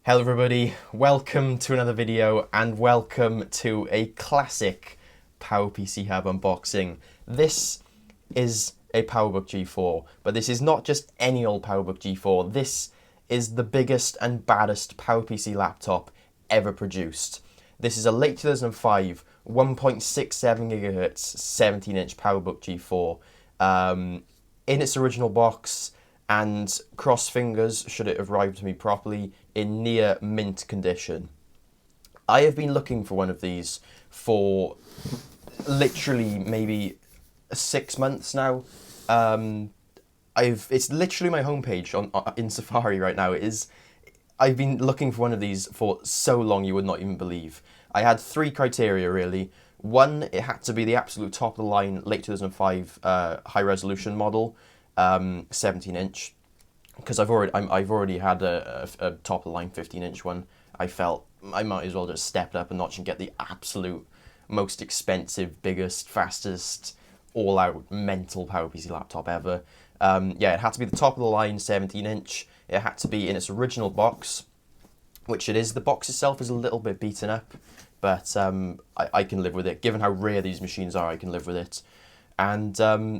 Hello everybody, welcome to another video and welcome to a classic PowerPC Hub unboxing. This is a PowerBook G4, but this is not just any old PowerBook G4. This is the biggest and baddest PowerPC laptop ever produced. This is a late 2005 1.67 GHz 17-inch PowerBook G4 in its original box, and cross fingers should it have arrived to me properly, in near mint condition. I have been looking for one of these for literally maybe 6 months now. It's literally my homepage in Safari right now. I've been looking for one of these for so long you would not even believe. I had three criteria really. One, it had to be the absolute top of the line late 2005 high resolution model, 17-inch, because I've already had a top of the line 15-inch one. I felt I might as well just step it up a notch and get the absolute most expensive, biggest, fastest, all-out mental PowerPC laptop ever. Yeah, it had to be the top of the line 17-inch. It had to be in its original box, which it is. The box itself is a little bit beaten up, but I can live with it. Given how rare these machines are, I can live with it. And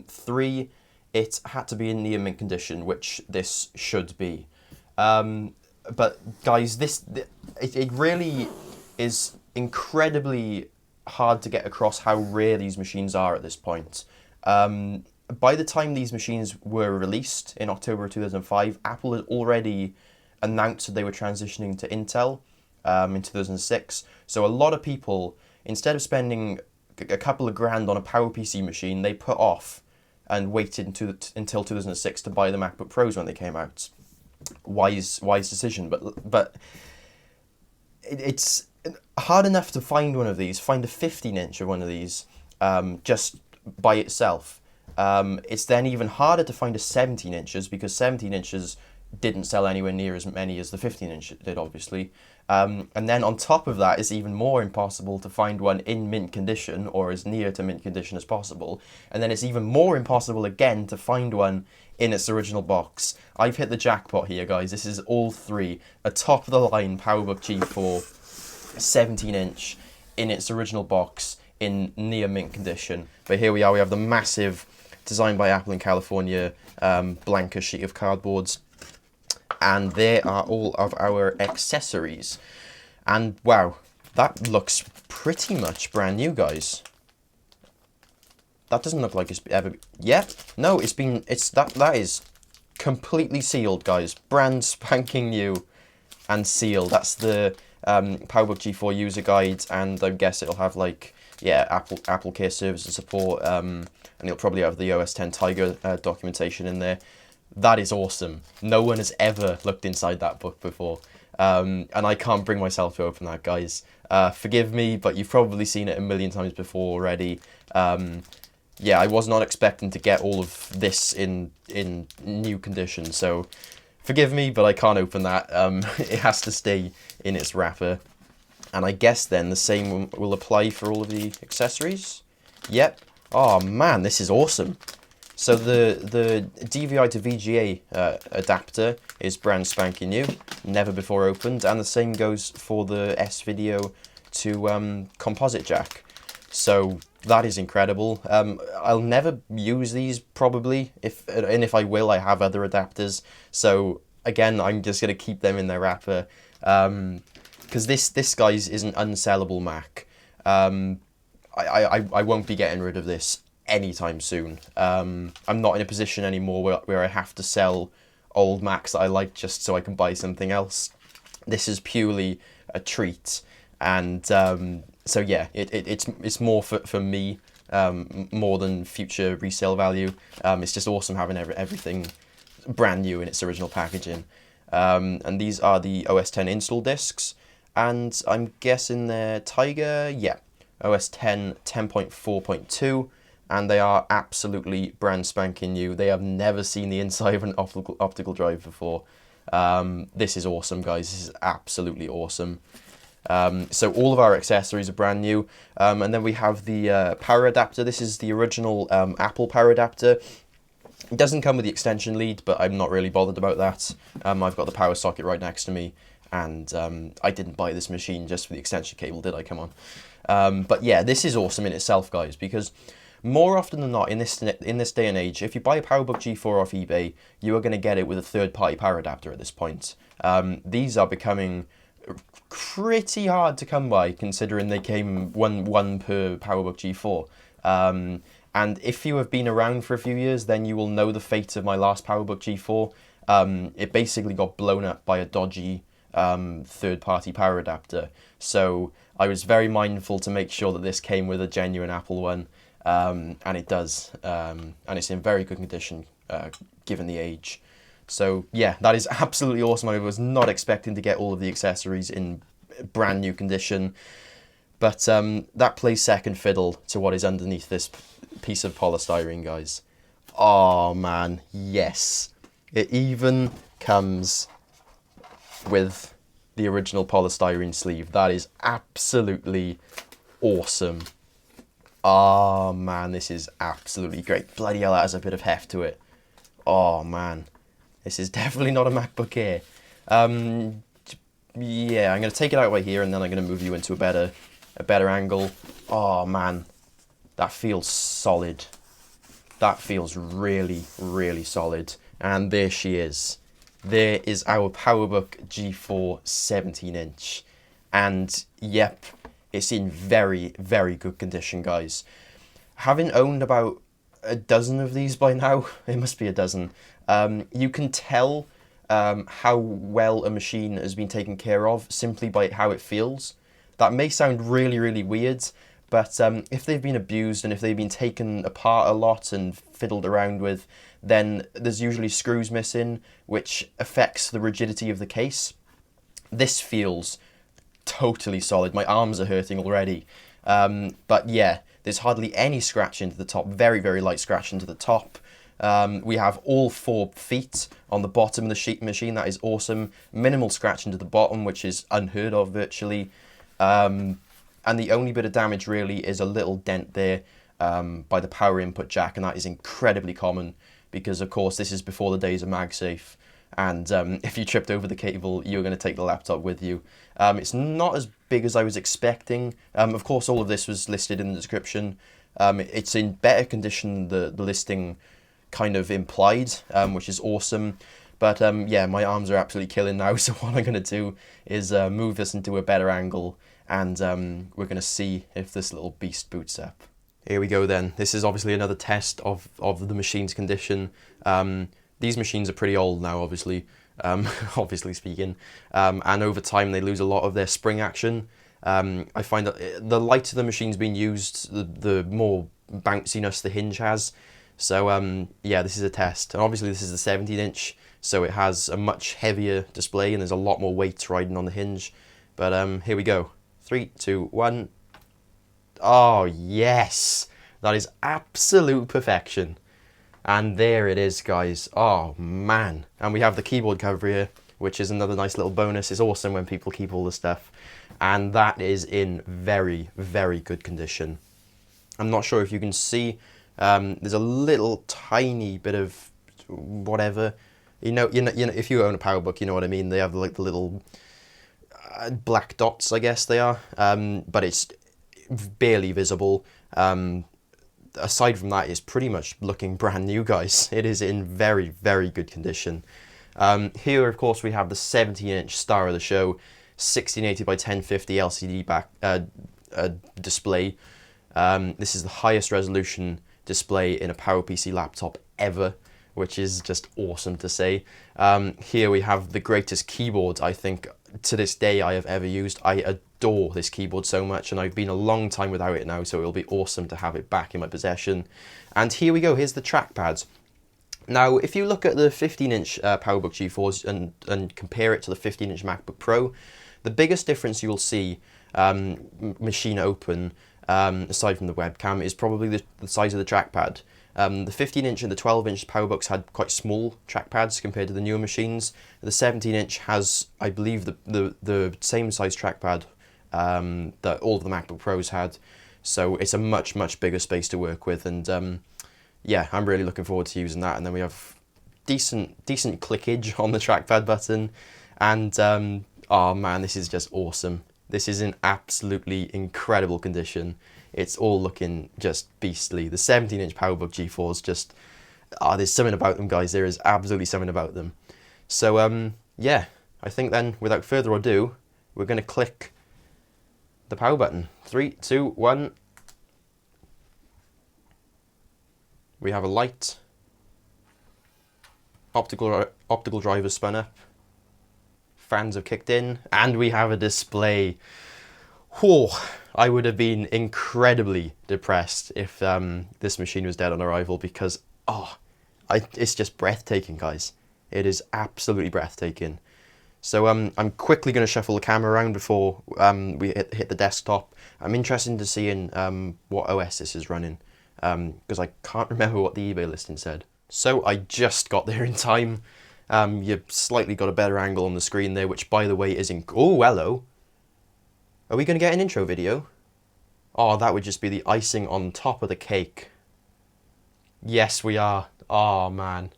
three, it had to be in near mint condition, which this should be. But guys, it really is incredibly hard to get across how rare these machines are at this point. By the time these machines were released in October 2005, Apple had already announced that they were transitioning to Intel in 2006. So a lot of people, instead of spending a couple of grand on a PowerPC machine, they put off and waited until 2006 to buy the MacBook Pros when they came out. Wise decision, but it's hard enough to find one of these, find a 15-inch of one of these just by itself. It's then even harder to find a 17 inches because 17 inches didn't sell anywhere near as many as the 15-inch did, obviously. And then on top of that, it's even more impossible to find one in mint condition or as near to mint condition as possible. And then it's even more impossible again to find one in its original box. I've hit the jackpot here, guys. This is all three. A top-of-the-line PowerBook G4, 17-inch, in its original box, in near mint condition. But here we are. We have the massive, designed by Apple in California, blanker sheet of cardboards. And there are all of our accessories. And wow, that looks pretty much brand new, guys. That doesn't look like it's ever... Yeah, no, that is completely sealed, guys. Brand spanking new and sealed. That's the PowerBook G4 user guide, and I guess it'll have, like, yeah, Apple Care service and support, and it'll probably have the OS X Tiger documentation in there. That is awesome. No one has ever looked inside that book before, and I can't bring myself to open that, guys. Forgive me, but you've probably seen it a million times before already. Yeah, I was not expecting to get all of this in new condition, so forgive me, but I can't open that. It has to stay in its wrapper. And I guess then the same will apply for all of the accessories. Yep. Oh man, this is awesome. So the DVI to VGA adapter is brand spanking new, never before opened, and the same goes for the S-Video to composite jack. So that is incredible. I'll never use these probably, if I will, I have other adapters. So again, I'm just gonna keep them in their wrapper, because this guys is an unsellable Mac. I won't be getting rid of this anytime soon. I'm not in a position anymore where I have to sell old Macs that I like just so I can buy something else. This is purely a treat, and so yeah, it's more for me, more than future resale value. It's just awesome having everything brand new in its original packaging. And these are the OS X install discs, and I'm guessing they're Tiger, yeah, OS X 10.4.2. And they are absolutely brand spanking new. They have never seen the inside of an optical drive before. This is awesome, guys. This is absolutely awesome. So all of our accessories are brand new. And then we have the power adapter. This is the original Apple power adapter. It doesn't come with the extension lead, but I'm not really bothered about that. I've got the power socket right next to me. and I didn't buy this machine just for the extension cable, did I? Come on. But yeah, this is awesome in itself, guys, because more often than not in this day and age, if you buy a PowerBook G4 off eBay, you are going to get it with a third-party power adapter at this point. These are becoming pretty hard to come by, considering they came one per PowerBook G4. And if you have been around for a few years, then you will know the fate of my last PowerBook G4. It basically got blown up by a dodgy third-party power adapter. So I was very mindful to make sure that this came with a genuine Apple one, and it does. And it's in very good condition, given the age. So yeah, that is absolutely awesome. I was not expecting to get all of the accessories in brand new condition. But that plays second fiddle to what is underneath this piece of polystyrene, guys. Oh man, yes. It even comes with the original polystyrene sleeve. That is absolutely awesome. Oh man, this is absolutely great. Bloody hell, that has a bit of heft to it. Oh man, this is definitely not a MacBook Air. Yeah, I'm going to take it out right here, and then I'm going to move you into a better angle. Oh man, that feels solid. That feels really, really solid. And there she is. There is our PowerBook G4 17-inch. And yep, it's in very, very good condition, guys. Having owned about a dozen of these by now, it must be a dozen, you can tell how well a machine has been taken care of simply by how it feels. That may sound really, really weird, but if they've been abused and if they've been taken apart a lot and fiddled around with, then there's usually screws missing, which affects the rigidity of the case. This feels totally solid. My arms are hurting already. But yeah, there's hardly any scratch into the top. Very, very light scratch into the top. We have all 4 feet on the bottom of the sheet machine. That is awesome. Minimal scratch into the bottom, which is unheard of virtually. And the only bit of damage really is a little dent there by the power input jack, and that is incredibly common because, of course, this is before the days of MagSafe. And if you tripped over the cable, you're going to take the laptop with you. It's not as big as I was expecting. Of course, all of this was listed in the description. It's in better condition than the listing kind of implied, which is awesome. But yeah, my arms are absolutely killing now, so what I'm going to do is move this into a better angle, and we're going to see if this little beast boots up. Here we go then. This is obviously another test of the machine's condition. These machines are pretty old now, obviously, obviously speaking, and over time they lose a lot of their spring action. I find that the lighter the machine's been used, the more bounciness the hinge has. So yeah, this is a test, and obviously this is the 17-inch, so it has a much heavier display and there's a lot more weight riding on the hinge. But here we go. 3, 2, 1. Oh yes, that is absolute perfection. And there it is, guys. Oh man. And we have the keyboard cover here, which is another nice little bonus. It's awesome when people keep all the stuff. And that is in very, very good condition. I'm not sure if you can see, there's a little tiny bit of whatever. You know, if you own a PowerBook, you know what I mean. They have like the little black dots, I guess they are. But it's barely visible. Aside from that, it's pretty much looking brand new, guys. It is in very, very good condition. Here, of course, we have the 17-inch star of the show, 1680 by 1050 LCD back display. This is the highest resolution display in a PowerPC laptop ever, which is just awesome to say. Here we have the greatest keyboard I think to this day I have ever used. I adore this keyboard so much, and I've been a long time without it now, so it'll be awesome to have it back in my possession. And here we go, here's the trackpad. Now, if you look at the 15-inch PowerBook G4s and compare it to the 15-inch MacBook Pro, the biggest difference you'll see, machine open, aside from the webcam, is probably the size of the trackpad. The 15-inch and the 12-inch PowerBooks had quite small trackpads compared to the newer machines. The 17-inch has, I believe, the same size trackpad that all of the MacBook Pros had. So it's a much, much bigger space to work with. And yeah, I'm really looking forward to using that. And then we have decent clickage on the trackpad button. And Oh man, this is just awesome. This is in absolutely incredible condition. It's all looking just beastly. The 17-inch PowerBook G4s just, there's something about them, guys. There is absolutely something about them. So, yeah, I think then, without further ado, we're going to click the power button. 3, 2, 1. We have a light. Optical drivers spun up. Fans have kicked in, and we have a display. Whew, I would have been incredibly depressed if this machine was dead on arrival, because it's just breathtaking, guys. It is absolutely breathtaking. So I'm quickly going to shuffle the camera around before we hit the desktop. I'm interested to see what OS this is running, because I can't remember what the eBay listing said. So I just got there in time. You've slightly got a better angle on the screen there, which, by the way, is in... Oh, hello. Are we going to get an intro video? Oh, that would just be the icing on top of the cake. Yes, we are. Oh, man.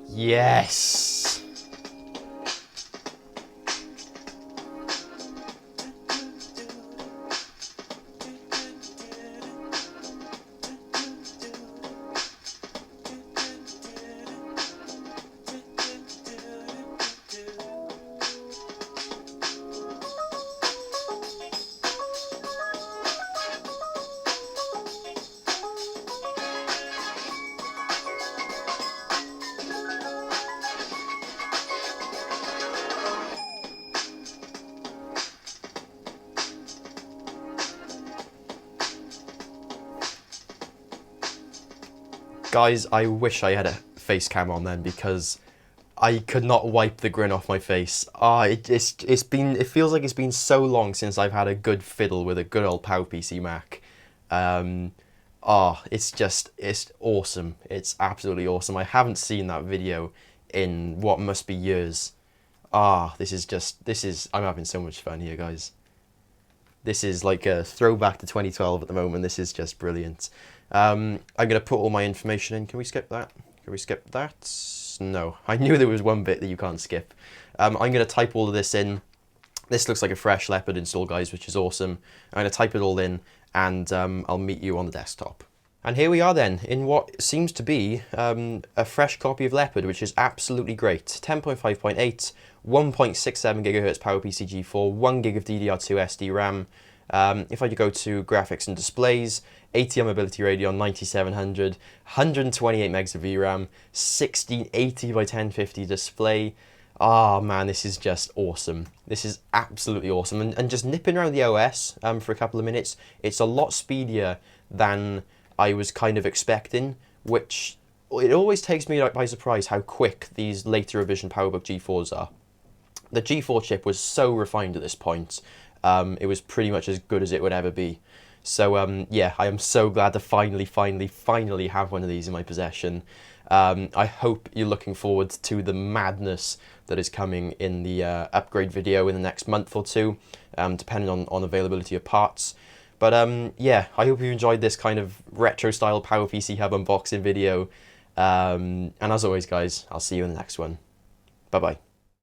Yes. Guys, I wish I had a face cam on then, because I could not wipe the grin off my face. It feels like it's been so long since I've had a good fiddle with a good old PowerPC Mac. It's awesome. It's absolutely awesome. I haven't seen that video in what must be years. I'm having so much fun here, guys. This is like a throwback to 2012 at the moment. This is just brilliant. I'm going to put all my information in. Can we skip that? Can we skip that? No. I knew there was one bit that you can't skip. I'm going to type all of this in. This looks like a fresh Leopard install, guys, which is awesome. I'm going to type it all in, and I'll meet you on the desktop. And here we are then, in what seems to be a fresh copy of Leopard, which is absolutely great. 10.5.8, 1.67 GHz PowerPC G4, 1 gig of DDR2 SD RAM. If I go to graphics and displays, ATM Mobility Radeon 9700, 128 megs of VRAM, 1680 by 1050 display. Ah, man, this is just awesome. This is absolutely awesome. And just nipping around the OS for a couple of minutes, it's a lot speedier than I was kind of expecting, which it always takes me by surprise how quick these later revision PowerBook G4s are. The G4 chip was so refined at this point. It was pretty much as good as it would ever be. So yeah, I am so glad to finally have one of these in my possession. I hope you're looking forward to the madness that is coming in the upgrade video in the next month or two, depending on availability of parts. But yeah, I hope you enjoyed this kind of retro style PowerPC Hub unboxing video. And as always, guys, I'll see you in the next one. Bye bye.